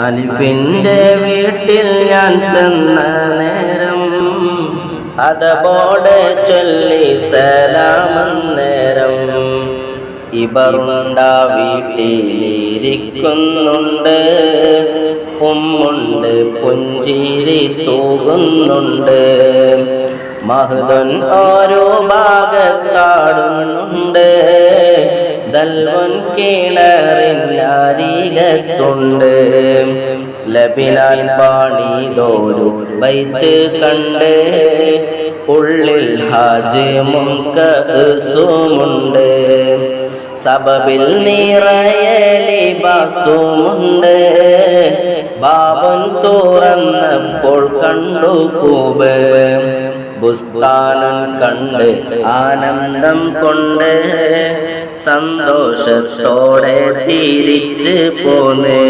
അലിഫിന്റെ വീട്ടിൽ ഞാൻ ചെന്ന നേരം അതപോടെ ചൊല്ലി സലാമന്നേരം ഇബറുണ്ട വീട്ടിലിരിക്കുന്നുണ്ട്, ഉമ്മുണ്ട് പുഞ്ചിരി തൂകുന്നുണ്ട്. മഹ്ദൻ ഓരോ ഭാഗത്താടുന്നുണ്ട്, ദൽവൻ കിണറിനരികത്തുണ്ട്. ലബിലാൻ പാടിയതൊരു ബൈത്ത് കണ്ട് ഉള്ളിൽ ഹാജ് മുൻകസുമുണ്ട്. സബബിൽ നിറയെ ലിബാസുമുണ്ട്, ബാബൻ തുറന്നപ്പോൾ കണ്ടു കൂബ്. ബുസ്താനം കണ്ട് ആനന്ദം കൊണ്ട് സന്തോഷത്തോടെ തിരിച്ച് പോന്നേ.